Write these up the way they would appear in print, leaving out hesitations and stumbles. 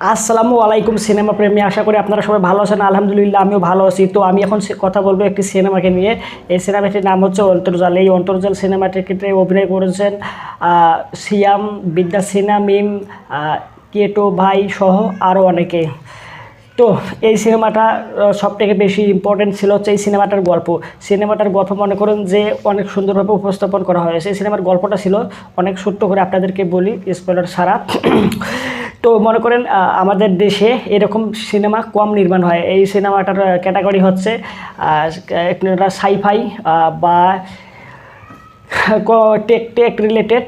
আসসালামু আলাইকুম সিনেমা প্রেমী, আশা করি আপনারা সবাই ভালো আছেন। আলহামদুলিল্লাহ আমিও ভালো আছি। তো আমি এখন কথা বলবো একটি সিনেমাকে নিয়ে। এই সিনেমাটির নাম হচ্ছে অন্তর্জাল। এই অন্তর্জাল সিনেমাটির ক্ষেত্রে অভিনয় করেছেন সিয়াম, বিদ্যা সিনহা, মিম, কেটো ভাই সহ আরও অনেকে। তো এই সিনেমাটা সবথেকে বেশি ইম্পর্টেন্ট ছিল হচ্ছে এই সিনেমাটার গল্প। সিনেমাটার গল্প মনে করেন যে অনেক সুন্দরভাবে উপস্থাপন করা হয়েছে। এই সিনেমার গল্পটা ছিল অনেক ছোট্ট করে আপনাদেরকে বলি, স্পয়লার ছাড়া। তো মনে করেন আমাদের দেশে এরকম সিনেমা কম নির্মাণ হয়। এই সিনেমাটার ক্যাটাগরি হচ্ছে সাইফাই বা টেক টেক রিলেটেড,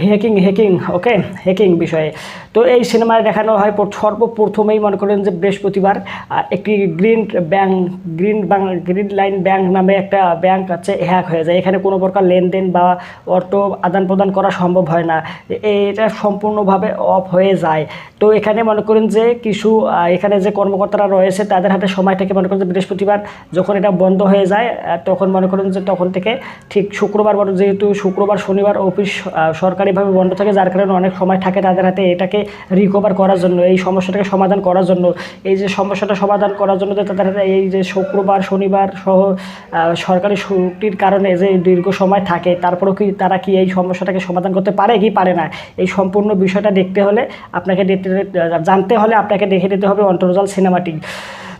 হ্যাকিং ওকে, হ্যাকিং বিষয়ে। তো এই সিনেমায় দেখানো হয় সর্বপ্রথমেই মনে করেন যে বৃহস্পতিবার একটি গ্রিন লাইন ব্যাংক নামে একটা ব্যাংক আছে, হ্যাক হয়ে যায়। এখানে কোনো প্রকার লেনদেন বা অর্থ আদান প্রদান করা সম্ভব হয় না, এটা সম্পূর্ণভাবে অফ হয়ে যায়। তো এখানে মনে করেন যে কিছু এখানে যে কর্মকর্তারা রয়েছে তাদের হাতে সময়টাকে মনে করেন যে বৃহস্পতিবার যখন এটা বন্ধ হয়ে যায় তখন মনে করেন যে তখন থেকে ঠিক শুক্রবার, যেহেতু শুক্রবার শনিবার অফিস সরকারিভাবে বন্ধ থাকে, যার কারণে অনেক সময় থাকে তাদের হাতে এটাকে রিকভার করার জন্য, এই সমস্যাটাকে সমাধান করার জন্য। এই যে সমস্যাটা সমাধান করার জন্য যে তাদের হাতে এই যে শুক্রবার শনিবার সহ সরকারি ছুটির কারণে যে দীর্ঘ সময় থাকে, তারপরেও কি তারা কি এই সমস্যাটাকে সমাধান করতে পারে কি পারে না, এই সম্পূর্ণ বিষয়টা দেখতে হলে আপনাকে জানতে হলে আপনাকে দেখে নিতে হবে অন্তর্জাল সিনেমাটি।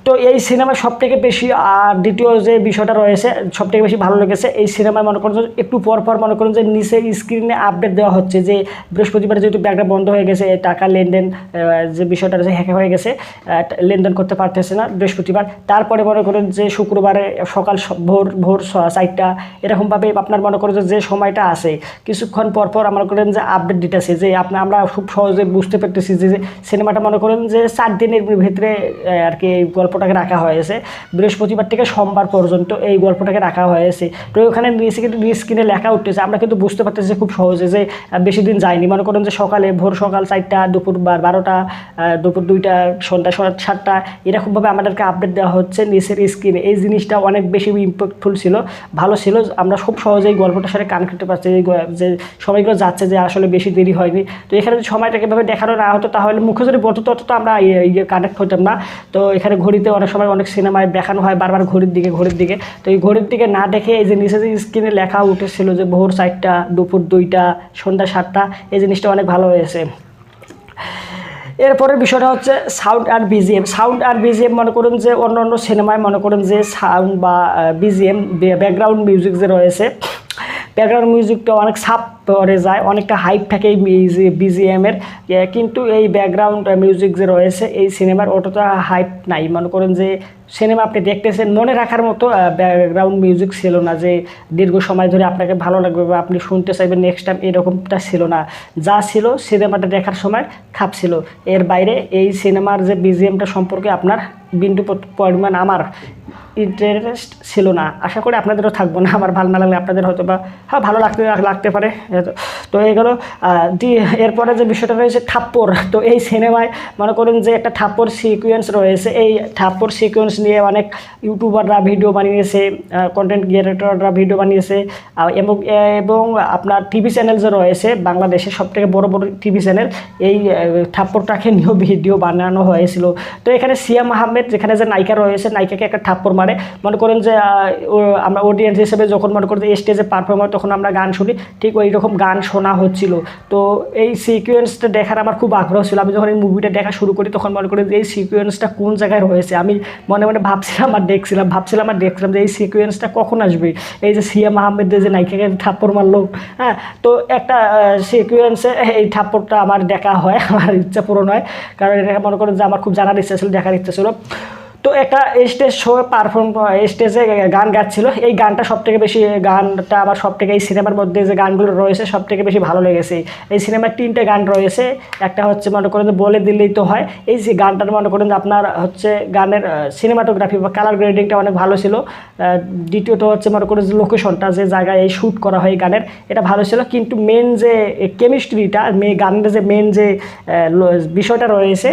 তো এই সিনেমা সবথেকে বেশি আর দ্বিতীয় যে বিষয়টা রয়েছে সবথেকে বেশি ভালো লেগেছে, এই সিনেমায় মনে করেন যে একটু পর মনে করেন যে নিচের স্ক্রিনে আপডেট দেওয়া হচ্ছে যে বৃহস্পতিবার যেহেতু ব্যাংকটা বন্ধ হয়ে গেছে, টাকা লেনদেন যে বিষয়টা যে হ্যাক হয়ে গেছে, লেনদেন করতে পারতেছে না বৃহস্পতিবার। তারপরে মনে করেন যে শুক্রবারে সকাল ভোর 4টা এরকমভাবে আপনার মনে করেন যে সময়টা আছে কিছুক্ষণ পর মনে করেন যে আপডেট দিতেছে, যে আমরা খুব সহজে বুঝতে পারতেছি যে সিনেমাটা মনে করেন যে 4 দিনের ভিতরে আর কি গল্পটাকে রাখা হয়েছে। বৃহস্পতিবার থেকে সোমবার পর্যন্ত এই গল্পটাকে রাখা হয়েছে। তো ওখানে স্ক্রিনে লেখা উঠতেছে, আমরা কিন্তু বুঝতে পারতেছি খুব সহজে যে বেশি দিন যায়নি। মনে করেন যে ভোর সকাল 4টা, দুপুর 12টা, দুপুর 2টা, সন্ধ্যা 7টা এরকমভাবে আমাদেরকে আপডেট দেওয়া হচ্ছে নিচের স্ক্রিনে। এই জিনিসটা অনেক বেশি ইম্প্যাক্টফুল ছিল, ভালো ছিল। আমরা খুব সহজেই গল্পটার সাথে কানেক্ট করতে পারছি, যে সময়গুলো যাচ্ছে যে আসলে বেশি দেরি হয়নি। তো এখানে যদি সময়টাকে এভাবে দেখানো না হতো তাহলে মুখে যদি বলতো তত তো আমরা কানেক্ট হতাম না। তো এখানে ঘড়িতে অনেক সময় অনেক সিনেমায় দেখানো হয় বারবার ঘড়ির দিকে। তো এই ঘড়ির দিকে না দেখে এই যে নিচে যে স্ক্রিনে লেখা উঠেছিল যে ভোর 4টা, দুপুর 2টা, সন্ধ্যা 7টা, এই জিনিসটা অনেক ভালো হয়েছে। এরপরের বিষয়টা হচ্ছে সাউন্ড আর বিজিএম মনে করেন যে অন্য সিনেমায় মনে করেন যে সাউন্ড বা বিজিএম ব্যাকগ্রাউন্ড মিউজিক যে রয়েছে, ব্যাকগ্রাউন্ড মিউজিকটা অনেক সাপ পরে যায়, অনেকটা হাইপ থাকে এই বিজিএমের। কিন্তু এই ব্যাকগ্রাউন্ড মিউজিক যে রয়েছে এই সিনেমার অতটা হাইপ নাই। মনে করেন যে সিনেমা আপনি দেখতেছেন মনে রাখার মতো ব্যাকগ্রাউন্ড মিউজিক ছিল না, যে দীর্ঘ সময় ধরে আপনাকে ভালো লাগবে বা আপনি শুনতে চাইবেন নেক্সট টাইম, এরকমটা ছিল না। যা ছিল সিনেমাটা দেখার সময় খাপ ছিল। এর বাইরে এই সিনেমার যে বিজিএমটা সম্পর্কে আপনার বিন্দু পরিমাণ আমার ইন্টারেস্ট ছিল না। আশা করি আপনাদেরও থাকবো না, আমার ভালো না লাগলে আপনাদের হয়তো বা হ্যাঁ ভালো লাগতে পারে। তো এইগুলো এরপরে যে বিষয়টা রয়েছে থাপ্পড়। তো এই সিনেমায় মনে করেন যে একটা থাপ্পড় সিকোয়েন্স রয়েছে। এই থাপ্পড় সিকোয়েন্স নিয়ে অনেক ইউটিউবাররা ভিডিও বানিয়েছে, কন্টেন্ট ক্রিয়েটররা ভিডিও বানিয়েছে, এবং আপনার টিভি চ্যানেল যে রয়েছে বাংলাদেশের সবথেকে বড় টিভি চ্যানেল, এই থাপ্পড়টাকে নিয়েও ভিডিও বানানো হয়েছিল। তো এখানে সিয়াম আহমেদ যেখানে যে নায়িকা রয়েছে, নায়িকাকে একটা থাপ্পড় মারে। মনে করেন যে আমরা অডিয়েন্স হিসেবে যখন মনে করেন যে স্টেজে পারফর্ম হয় তখন আমরা গান শুনি, ঠিক ওই রকম গান শোনা হচ্ছিল। তো এই সিকোয়েন্সটা দেখার আমার খুব আগ্রহ ছিল। আমি যখন এই মুভিটা দেখা শুরু করি তখন মনে করেন যে এই সিকোয়েন্সটা কোন জায়গায় রয়েছে, আমি মনে ভাবছিলাম আর দেখছিলাম যে এই সিকোয়েন্সটা কখন আসবে। এই যে সিয়াম আহমেদের যে নায়িকাকে থাপ্পড় মারলো, হ্যাঁ, তো একটা সিকোয়েন্সে এই থাপ্পড়টা আমার দেখা হয়, আমার ইচ্ছা পূরণ হয়। কারণ এটা মনে করেন যে আমার খুব জানার ইচ্ছা ছিল, দেখার ইচ্ছা ছিল। তো একটা স্টেজ শো স্টেজে গান গাচ্ছিল, এই গানটা সবথেকে বেশি, গানটা আমার সবথেকে এই সিনেমার মধ্যে যে গানগুলো রয়েছে সবথেকে বেশি ভালো লেগেছে। এই সিনেমার 3টে গান রয়েছে। একটা হচ্ছে মনে করেন যে বলে দিলেই তো হয়, এই যে গানটার মনে করেন যে আপনার হচ্ছে গানের সিনেমাটোগ্রাফি বা কালার গ্রেডিংটা অনেক ভালো ছিল। দ্বিতীয়ত হচ্ছে মনে করেন যে লোকেশনটা, যে জায়গায় এই শ্যুট করা হয় গানের, এটা ভালো ছিল। কিন্তু মেন যে কেমিস্ট্রিটা, গানের যে মেন যে বিষয়টা রয়েছে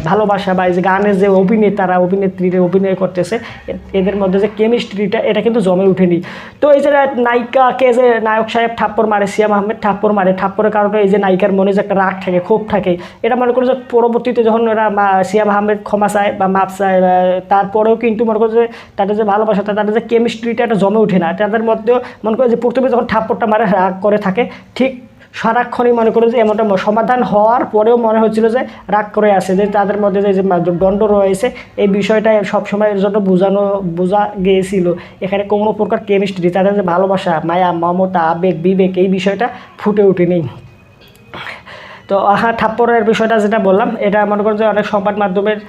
ভালোবাসা বা এই যে গানের যে অভিনেতারা অভিনেত্রীরা অভিনয় করতেছে এদের মধ্যে যে কেমিস্ট্রিটা এটা কিন্তু জমে ওঠেনি। তো এই যে নায়িকাকে যে নায়ক সাহেব থাপ্পড় মারে, সিয়াম আহমেদ থাপ্পড় মারে, থাপ্পড়ের কারণে এই যে নায়িকার মনে যে একটা রাগ থাকে, ক্ষোভ থাকে, এটা মনে করো যে পরবর্তীতে যখন ওরা সিয়াম আহমেদ ক্ষমা চায় বা মাপ চায়, তারপরেও কিন্তু মনে করো যে তাদের যে ভালোবাসা, তাদের যে কেমিস্ট্রিটা এটা জমে ওঠে না। তাদের মধ্যেও মনে করো যে প্রথমে যখন থাপ্পড়টা মারে রাগ করে থাকে, ঠিক সারাক্ষণই মনে করেন যে এমনটা সমাধান হওয়ার পরেও মনে হচ্ছিল যে রাগ করে আসে, যে তাদের মধ্যে যে দণ্ড রয়েছে এই বিষয়টা সবসময়ের জন্য বোঝা গিয়েছিল। এখানে কোনো প্রকার কেমিস্ট্রি, তাদের যে ভালোবাসা, মায়া, মমতা, আবেগ, বিবেক এই বিষয়টা ফুটে ওঠেনি। তো থাপ্পড়ের বিষয়টা যেটা বললাম, এটা মনে করেন যে অনেক সংবাদ মাধ্যমের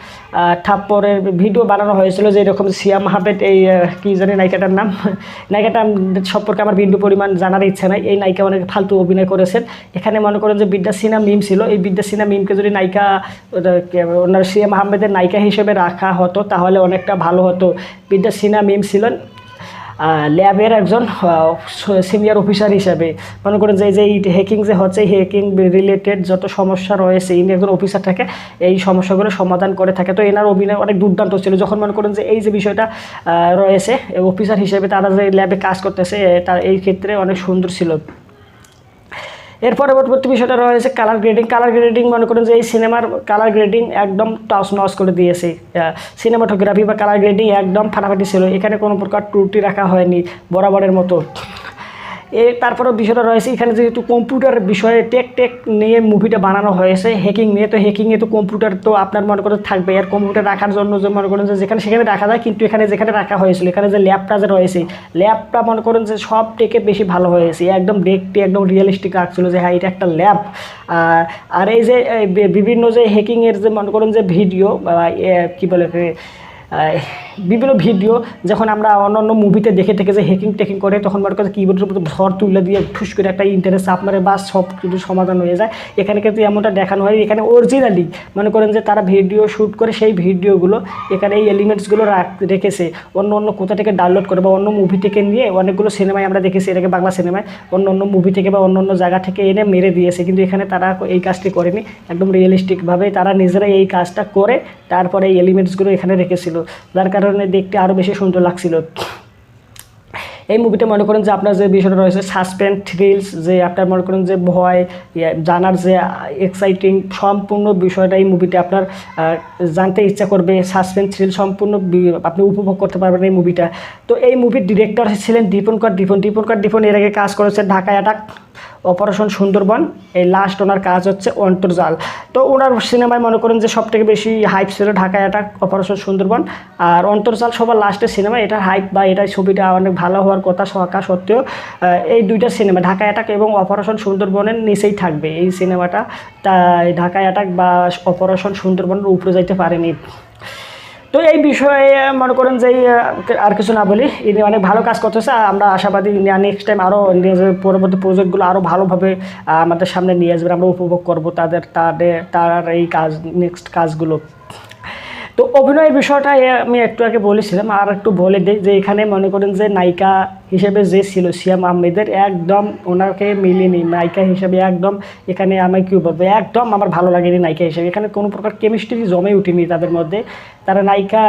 থাপ্পড়ের ভিডিও বানানো হয়েছিল, যে এরকম সিয়াম আহমেদ এই কী জানি নায়িকাটার নাম, নায়িকাটা সম্পর্কে আমার বিন্দু পরিমাণ জানার ইচ্ছা নাই। এই নায়িকা অনেক ফালতু অভিনয় করেছেন। এখানে মনে করেন যে বিদ্যা সিনহা মিম ছিল, এই বিদ্যা সিনহা মিমকে যদি নায়িকা ওনার সিয়াম আহমেদের নায়িকা হিসেবে রাখা হতো তাহলে অনেকটা ভালো হতো। বিদ্যা সিনহা মিম ছিলেন ল্যাবের একজন সিনিয়র অফিসার হিসাবে। মনে করেন যে এই হ্যাকিং যে হচ্ছে, হ্যাকিং রিলেটেড যত সমস্যা রয়েছে ইনি একজন অফিসার থাকে, এই সমস্যাগুলো সমাধান করে থাকে। তো এনার অভিনয় অনেক দুর্দান্ত ছিল। যখন মনে করেন যে এই যে বিষয়টা রয়েছে অফিসার হিসেবে তারা যে ল্যাবে কাজ করতেছে, তার এই ক্ষেত্রে অনেক সুন্দর ছিল। এর পরবর্তী বিষয়টা রয়েছে কালার গ্রেডিং। কালার গ্রেডিং মনে করেন যে এই সিনেমার কালার গ্রেডিং একদম টস নস করে দিয়েছে। সিনেমাটোগ্রাফি বা কালার গ্রেডিং একদম ফাটাফাটি ছিল, এখানে কোনো প্রকার ত্রুটি রাখা হয়নি, বরাবরের মতো। তারপরেও বিষয়টা রয়েছে এখানে যেহেতু কম্পিউটার বিষয়ে টেক নিয়ে মুভিটা বানানো হয়েছে, হ্যাকিং নিয়ে, তো হ্যাকিংয়ে তো কম্পিউটার তো আপনার মনে করেন থাকবে। আর কম্পিউটার রাখার জন্য যে মনে করেন যে যেখানে সেখানে রাখা যায়, কিন্তু এখানে যেখানে রাখা হয়েছিল, এখানে যে ল্যাবটা যে রয়েছে, ল্যাবটা মনে করেন যে সব টেকে বেশি ভালো হয়েছে, একদম দেখতে একদম রিয়েলিস্টিক লাগছিল যে হ্যাঁ এটা একটা ল্যাব। আর এই যে বিভিন্ন যে হ্যাকিংয়ের যে মনে করেন যে ভিডিও কী বলে বিভিন্ন ভিডিও যখন আমরা অন্য মুভিতে দেখে থেকে যে হ্যাকিং টেকিং করে, তখন মনে করেন কিবোর্ডের উপর ভর তুলে দিয়ে ঠুস করে একটা ইন্টারেস্ট চাপ মারে, বা সব কিছু সমাধান হয়ে যায়। এখানে কিন্তু এমনটা দেখানো হয়, এখানে অরিজিনালি মনে করেন যে তারা ভিডিও শ্যুট করে সেই ভিডিওগুলো এখানে এই এলিমেন্টসগুলো রেখেছে, অন্য কোথা থেকে ডাউনলোড করে বা অন্য মুভি থেকে নিয়ে, অনেকগুলো সিনেমায় আমরা দেখেছি এটাকে, বাংলা সিনেমায় অন্য মুভি থেকে বা অন্য জায়গা থেকে এনে মেরে দিয়েছে, কিন্তু এখানে তারা এই কাজটি করেনি, একদম রিয়েলিস্টিকভাবে তারা নিজেরাই এই কাজটা করে তারপরে এই এলিমেন্টসগুলো এখানে রেখেছিল, যার কারণে দেখতে আরও বেশি সুন্দর লাগছিল। এই মুভিটা মনে করেন যে আপনার যে বিষয়টা রয়েছে সাসপেন্স থ্রিলস, যে আপনার মনে করেন যে ভয় জানার যে এক্সাইটিং সম্পূর্ণ বিষয়টা এই মুভিতে আপনার জানতে ইচ্ছা করবে, সাসপেন্স থ্রিল সম্পূর্ণ আপনি উপভোগ করতে পারবেন এই মুভিটা। তো এই মুভির ডিরেক্টর ছিলেন দীপঙ্কর দীপন এর আগে কাজ করেছেন ঢাকা অ্যাটাক, অপারেশন সুন্দরবন, এই লাস্ট ওনার কাজ হচ্ছে অন্তর্জাল। তো ওনার সিনেমায় মনে করেন যে সবথেকে বেশি হাইপ ছিল ঢাকা অ্যাটাক, অপারেশন সুন্দরবন আর অন্তর্জাল সবার লাস্টের সিনেমা। এটার হাইপ বা এটার ছবিটা অনেক ভালো হওয়ার কথা থাকা সত্ত্বেও এই দুইটা সিনেমা ঢাকা অ্যাটাক এবং অপারেশন সুন্দরবনের নিচেই থাকবে এই সিনেমাটা, তাই ঢাকা অ্যাটাক বা অপারেশন সুন্দরবনের উপরে যাইতে পারেনি। তো এই বিষয়ে মনে করেন যে আর কিছু না বলি, ইনি অনেক ভালো কাজ করতেছে, আমরা আশাবাদী নেক্সট টাইম আরও পরবর্তী প্রজেক্টগুলো আরও ভালোভাবে আমাদের সামনে নিয়ে আসবে, আমরা উপভোগ করবো তার এই কাজ নেক্সট কাজগুলো। তো অভিনয়ের বিষয়টা আমি একটু আগে বলেছিলাম, আর একটু বলে দিই যে এখানে মনে করেন যে নায়িকা হিসেবে যে ছিল সিয়াম আহমেদের, একদম ওনাকে মিলেনি নায়িকা হিসেবে, একদম এখানে আমি কী বলবো, একদম আমার ভালো লাগেনি নায়িকা হিসেবে। এখানে কোনো প্রকার কেমিস্ট্রি জমে উঠেনি তাদের মধ্যে, তারা নায়িকা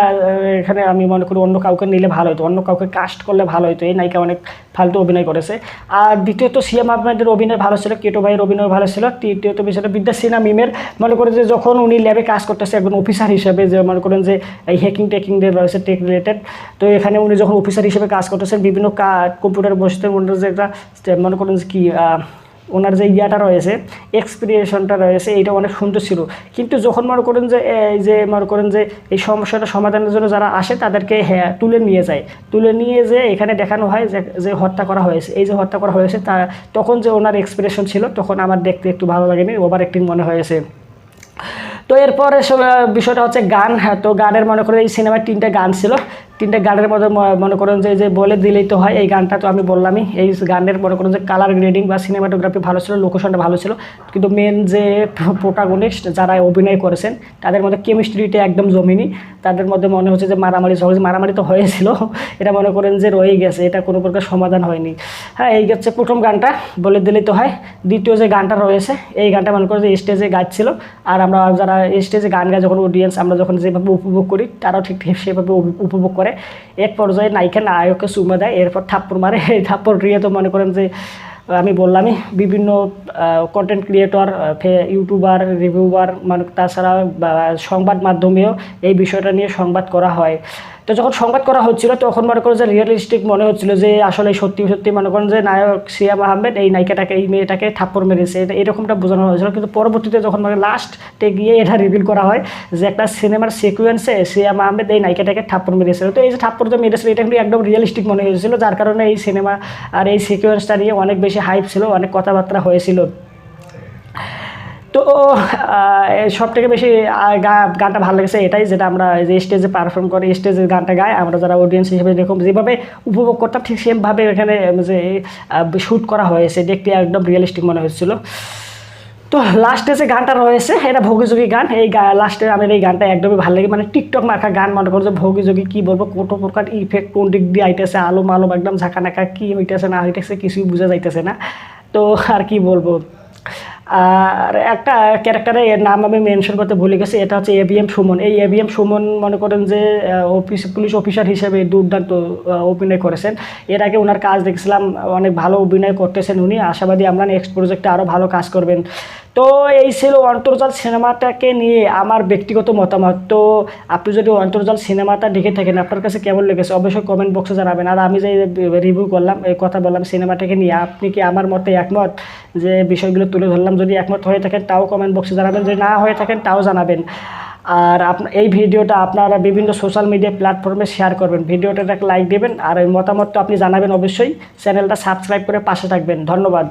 এখানে আমি মনে করি অন্য কাউকে নিলে ভালো হতো, অন্য কাউকে কাস্ট করলে ভালো হতো, এই নায়িকা অনেক ফালতু অভিনয় করেছে। আর দ্বিতীয়ত সিয়াম আহমেদের অভিনয় ভালো ছিল, কেটো ভাইয়ের অভিনয় ভালো ছিল। তৃতীয়ত বিষয়টা বিদ্যা সিনহা মিমের, মনে করেন যে যখন উনি ল্যাবে কাজ করতেছে একজন অফিসার হিসেবে, যে মনে করেন যে এই হ্যাকিং টেকিংদের রয়েছে টেক রিলেটেড, তো এখানে উনি যখন অফিসার হিসেবে কাজ করতেছেন বিভিন্ন কম্পিউটার বসতে, ওনার যে একটা মনে করেন যে কি ওনার যে ইয়াটা রয়েছে এক্সপিরিয়েশনটা রয়েছে এইটা অনেক সুন্দর ছিল। কিন্তু যখন মনে করেন যে এই যে মনে করেন যে এই সমস্যাটা সমাধানের জন্য যারা আসে তাদেরকে তুলে নিয়ে যে এখানে দেখানো হয় যে হত্যা করা হয়েছে, এই যে হত্যা করা হয়েছে তা তখন যে ওনার এক্সপ্রেশন ছিল তখন আমার দেখতে একটু ভালো লাগেনি, ওভার অ্যাক্টিং মনে হয়েছে। তো এরপরে বিষয়টা হচ্ছে গান। তো গানের মনে করে এই সিনেমার 3টা গান ছিল, তিনটা গানের মধ্যে মনে করেন যে বলে দিলেই তো হয়, এই গানটা তো আমি বললামই। এই গানের মনে করেন যে কালার গ্রেডিং বা সিনেমাটোগ্রাফি ভালো ছিল, লোকেশনটা ভালো ছিল, কিন্তু মেন যে প্রোটাগনিস্ট যারা অভিনয় করেছেন তাদের মধ্যে কেমিস্ট্রিটা একদম জমেনি। তাদের মধ্যে মনে হচ্ছে যে মারামারি তো হয়েছিল, এটা মনে করেন যে রয়ে গেছে, এটা কোনো প্রকার সমাধান হয়নি। হ্যাঁ, এই হচ্ছে প্রথম গানটা, বলে দিলেই তো হয়। দ্বিতীয় যে গানটা রয়েছে, এই গানটা মনে করেন যে স্টেজে গাচ্ছিল, আর আমরা যারা স্টেজে গান গায় যখন অডিয়েন্স আমরা যখন যেভাবে উপভোগ করি তারাও ঠিক সেভাবে উপভোগ করে। এক পর্যায়ে নায়ককে চুমা দেয়, এরপর থাপ্পড় মারে। এই থাপ্পড় দিয়ে তো মনে করেন যে আমি বললামই, বিভিন্ন কন্টেন্ট ক্রিয়েটর, ইউটিউবার, রিভিউবার, মানে তাছাড়া সংবাদ মাধ্যমেও এই বিষয়টা নিয়ে সংবাদ করা হয়। তো যখন সংবাদ করা হচ্ছিল তখন মনে করেন যে রিয়েলিস্টিক মনে হচ্ছিল যে আসলে সত্যি সত্যি মনে করেন যে নায়ক সিয়াম আহমেদ এই নায়িকাটাকে, এই মেয়েটাকে থাপ্পড় মেরেছে, এরকমটা বোঝানো হয়েছিল। কিন্তু পরবর্তীতে যখন মানে লাস্টে গিয়ে এটা রিভিল করা হয় যে একটা সিনেমার সিকুয়েন্সে সিয়াম আহমেদ এই নায়িকাটাকে থাপ্পড় মেরেছিল। তো এই যে থাপ্পড় যে মেরেছিল এটা কিন্তু একদম রিয়েলিস্টিক মনে হয়েছিল, যার কারণে এই সিনেমা আর এই সিকুয়েন্সটা নিয়ে অনেক বেশি হাইপ ছিল, অনেক কথাবার্তা হয়েছিল। তো সব থেকে বেশি গানটা ভালো লেগেছে এটাই, যেটা আমরা যে স্টেজে পারফর্ম করে স্টেজে গানটা গাই, আমরা যারা অডিয়েন্স হিসেবে এরকম যেভাবে উপভোগ করতাম ঠিক সেমভাবে এখানে যে শ্যুট করা হয়েছে, দেখতে একদম রিয়েলিস্টিক মনে হচ্ছিল। তো লাস্টে যে গানটা রয়েছে এটা ভোগীযোগী গান। এই লাস্টে আমার এই গানটা একদমই ভালো লাগে, মানে টিকটক মার্কা গান। মনে করো যে ভোগীযোগী কী বলবো, কত প্রকার ইফেক্ট কোন দিক দিয়ে আইতেছে, আলো মালম একদম ঝাঁকানাকা, কী হইতেছে না হইতেছে কিছুই বোঝা যাইতেছে না। তো আর কি বলবো। আর একটা ক্যারেক্টারের নাম আমি মেনশন করতে ভুলে গেছি, এটা হচ্ছে এবিএম সুমন। এই এবিএম সুমন মনে করেন যে পুলিশ অফিসার হিসেবে দুর্দান্ত অভিনয় করেছেন। এর আগে ওনার কাজ দেখছিলাম, অনেক ভালো অভিনয় করতেছেন উনি। আশাবাদী আমরা নেক্সট প্রজেক্টে আরও ভালো কাজ করবেন। তো এই ছিল অন্তর্জাল সিনেমাটাকে নিয়ে আমার ব্যক্তিগত মতামত। তো আপনি যদি অন্তর্জাল সিনেমাটা দেখে থাকেন আপনার কাছে কেমন লেগেছে অবশ্যই কমেন্ট বক্সে জানাবেন। আর আমি যে রিভিউ করলাম, এই কথা বললাম সিনেমাটাকে নিয়ে, আপনি কি আমার মতে একমত? যে বিষয়গুলো তুলে ধরলাম, যদি একমত হয়ে থাকেন তাও কমেন্ট বক্সে জানাবেন, যদি না হয়ে থাকেন তাও জানাবেন। আর এই ভিডিওটা আপনারা বিভিন্ন সোশ্যাল মিডিয়া প্ল্যাটফর্মে শেয়ার করবেন, ভিডিওটা একটা লাইক দেবেন, আর এই মতামত তো আপনি জানাবেন অবশ্যই। চ্যানেলটা সাবস্ক্রাইব করে পাশে থাকবেন। ধন্যবাদ।